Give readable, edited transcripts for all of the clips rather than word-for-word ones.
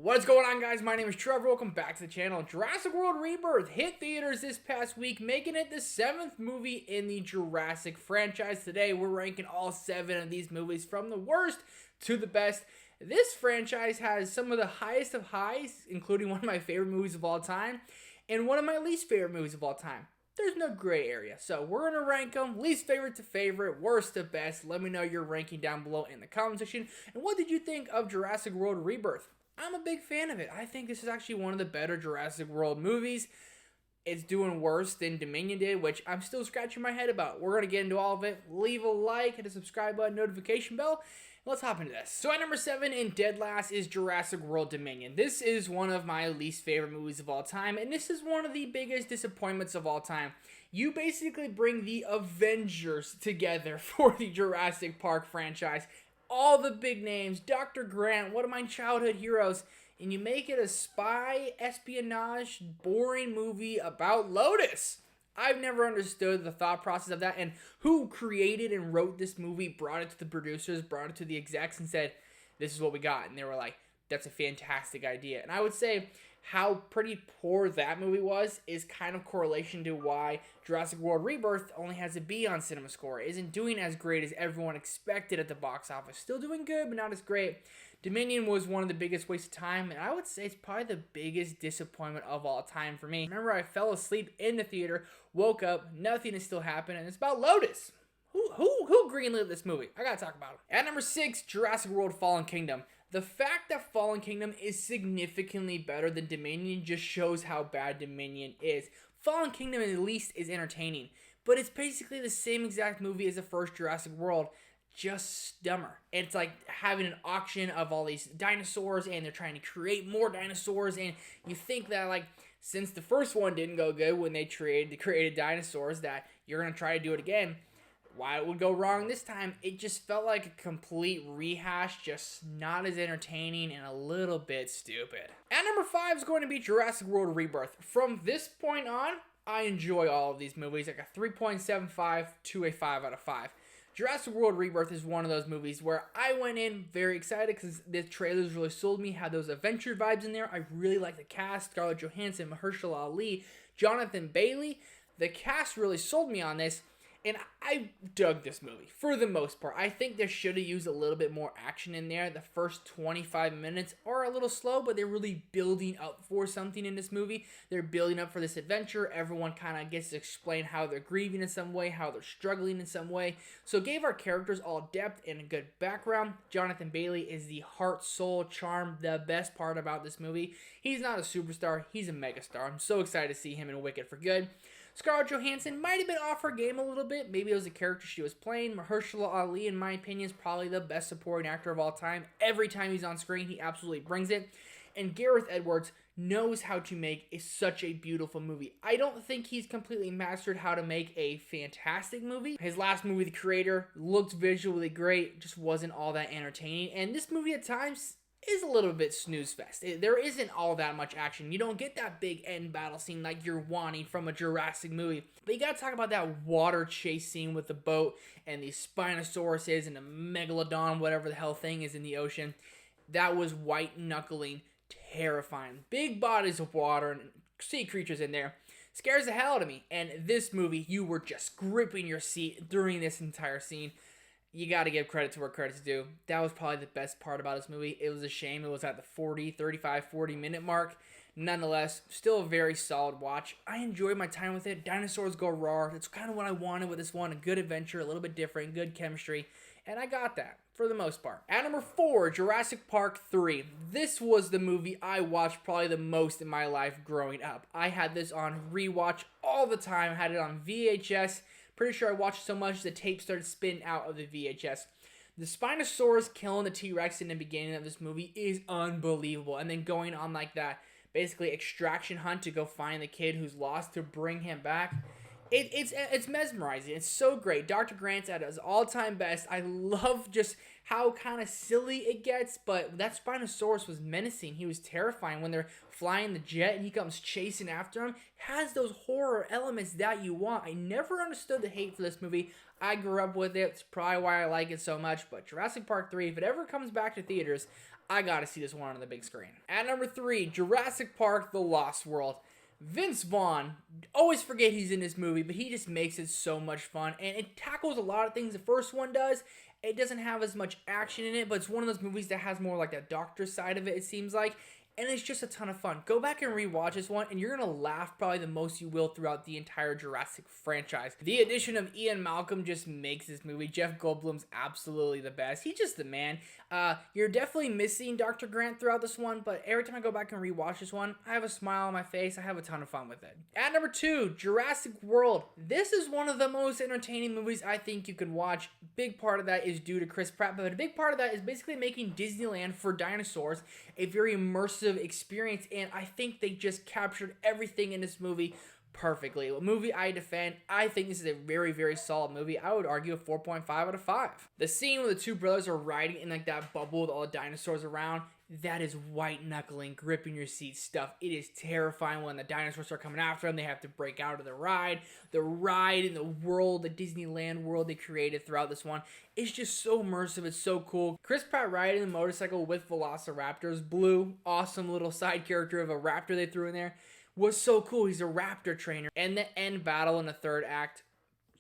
What's going on, guys? My name is Trevor. Welcome back to the channel. Jurassic World Rebirth hit theaters this past week, making it the 7th movie in the Jurassic franchise. Today, we're ranking all 7 of these movies from the worst to the best. This franchise has some of the highest of highs, including one of my favorite movies of all time, and one of my least favorite movies of all time. There's no gray area, so we're going to rank them least favorite to favorite, worst to best. Let me know your ranking down below in the comment section. And what did you think of Jurassic World Rebirth? I'm a big fan of it. I think this is actually one of the better Jurassic World movies. It's doing worse than Dominion did, which I'm still scratching my head about. We're going to get into all of it. Leave a like, hit a subscribe button, notification bell. Let's hop into this. So at number 7 in dead last is Jurassic World Dominion. This is one of my least favorite movies of all time, and this is one of the biggest disappointments of all time. You basically bring the Avengers together for the Jurassic Park franchise. All the big names, Dr. Grant, one of my childhood heroes, and you make it a spy, espionage, boring movie about Lotus. I've never understood the thought process of that, and who created and wrote this movie, brought it to the producers, brought it to the execs, and said, this is what we got. And they were like, that's a fantastic idea. And I would say how pretty poor that movie was is kind of correlation to why Jurassic World Rebirth only has a B on CinemaScore. It isn't doing as great as everyone expected at the box office. Still doing good, but not as great. Dominion was one of the biggest wastes of time, and I would say it's probably the biggest disappointment of all time for me. Remember, I fell asleep in the theater, woke up, nothing has still happened, and it's about Lotus. Who greenlit this movie? I gotta talk about it. At number 6, Jurassic World Fallen Kingdom. The fact that Fallen Kingdom is significantly better than Dominion just shows how bad Dominion is. Fallen Kingdom at least is entertaining, but it's basically the same exact movie as the first Jurassic World, just dumber. It's like having an auction of all these dinosaurs, and they're trying to create more dinosaurs, and you think that, like, since the first one didn't go good when they created dinosaurs, that you're going to try to do it again. Why it would go wrong this time, it just felt like a complete rehash, just not as entertaining and a little bit stupid. At number 5 is going to be Jurassic World Rebirth. From this point on, I enjoy all of these movies, like a 3.75 to a 5 out of 5. Jurassic World Rebirth is one of those movies where I went in very excited because the trailers really sold me, had those adventure vibes in there. I really like the cast, Scarlett Johansson, Mahershala Ali, Jonathan Bailey. The cast really sold me on this. And I dug this movie, for the most part. I think they should have used a little bit more action in there. The first 25 minutes are a little slow, but they're really building up for something in this movie. They're building up for this adventure. Everyone kind of gets to explain how they're grieving in some way, how they're struggling in some way. So it gave our characters all depth and a good background. Jonathan Bailey is the heart, soul, charm, the best part about this movie. He's not a superstar, he's a megastar. I'm so excited to see him in Wicked for Good. Scarlett Johansson might have been off her game a little bit. Maybe it was a character she was playing. Mahershala Ali, in my opinion, is probably the best supporting actor of all time. Every time he's on screen, he absolutely brings it. And Gareth Edwards knows how to make such a beautiful movie. I don't think he's completely mastered how to make a fantastic movie. His last movie, The Creator, looked visually great, just wasn't all that entertaining. And this movie at times is a little bit snooze fest. There isn't all that much action. You don't get that big end battle scene like you're wanting from a Jurassic movie. But you gotta talk about that water chase scene with the boat and the Spinosauruses and the Megalodon, whatever the hell thing is in the ocean. That was white knuckling terrifying. Big bodies of water and sea creatures in there. Scares the hell out of me. And this movie, you were just gripping your seat during this entire scene. You got to give credit to where credit's due. That was probably the best part about this movie. It was a shame it was at the 40 minute mark. Nonetheless, still a very solid watch. I enjoyed my time with it. Dinosaurs go raw. It's kind of what I wanted with this one. A good adventure, a little bit different, good chemistry. And I got that for the most part. At number 4, Jurassic Park 3. This was the movie I watched probably the most in my life growing up. I had this on rewatch all the time. I had it on VHS. Pretty sure I watched so much the tape started spinning out of the VHS. The Spinosaurus killing the T-Rex in the beginning of this movie is unbelievable. And then going on like that, basically extraction hunt to go find the kid who's lost to bring him back. It's mesmerizing. It's so great. Dr. Grant's at his all-time best. I love just how kind of silly it gets, but that Spinosaurus was menacing. He was terrifying when they're flying the jet and he comes chasing after him. Has those horror elements that you want. I never understood the hate for this movie. I grew up with it. It's probably why I like it so much, but Jurassic Park 3, if it ever comes back to theaters, I gotta see this one on the big screen. At number 3, Jurassic Park: The Lost World. Vince Vaughn, always forget he's in this movie, but he just makes it so much fun, and it tackles a lot of things the first one does. It doesn't have as much action in it, but it's one of those movies that has more like that doctor side of it seems like, and it's just a ton of fun. Go back and rewatch this one, and you're going to laugh probably the most you will throughout the entire Jurassic franchise. The addition of Ian Malcolm just makes this movie. Jeff Goldblum's absolutely the best. He's just the man. You're definitely missing Dr. Grant throughout this one, but every time I go back and rewatch this one, I have a smile on my face. I have a ton of fun with it. At number 2, Jurassic World. This is one of the most entertaining movies I think you can watch. Big part of that is due to Chris Pratt, but a big part of that is basically making Disneyland for dinosaurs a very immersive experience, and I think they just captured everything in this movie perfectly. A movie I defend. I think this is a very, very solid movie. I would argue a 4.5 out of 5. The scene where the two brothers are riding in like that bubble with all the dinosaurs around, that is white knuckling, gripping your seat stuff. It is terrifying when the dinosaurs start coming after them. They have to break out of the ride. The ride in the world, the Disneyland world they created throughout this one is just so immersive. It's so cool. Chris Pratt riding the motorcycle with velociraptors, Blue, awesome little side character of a raptor they threw in there, was so cool. He's a raptor trainer. And the end battle in the third act,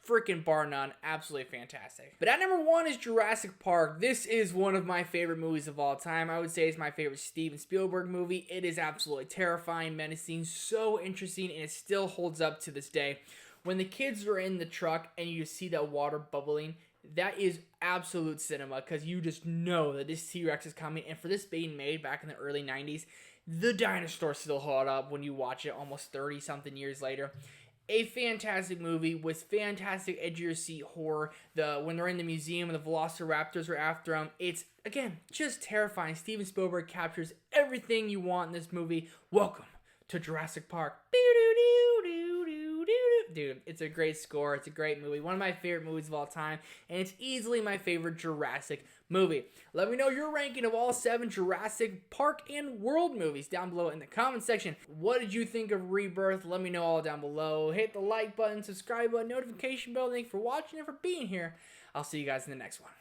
freaking bar none, absolutely fantastic. But at number 1 is Jurassic Park. This is one of my favorite movies of all time. I would say it's my favorite Steven Spielberg movie. It is absolutely terrifying, menacing, so interesting, and it still holds up to this day. When the kids are in the truck and you see that water bubbling, that is absolute cinema, because you just know that this T-Rex is coming, and for this being made back in the early 90s, the dinosaurs still hold up when you watch it almost 30-something years later. A fantastic movie with fantastic edge-of-your-seat horror. When they're in the museum and the velociraptors are after them, it's, again, just terrifying. Steven Spielberg captures everything you want in this movie. Welcome to Jurassic Park. Dude, it's a great score. It's a great movie. One of my favorite movies of all time, and it's easily my favorite Jurassic movie. Let me know your ranking of all 7 Jurassic Park and World movies down below in the comment section. What did you think of Rebirth? Let me know all down below. Hit the like button, subscribe button, notification bell. Thank you for watching and for being here. I'll see you guys in the next one.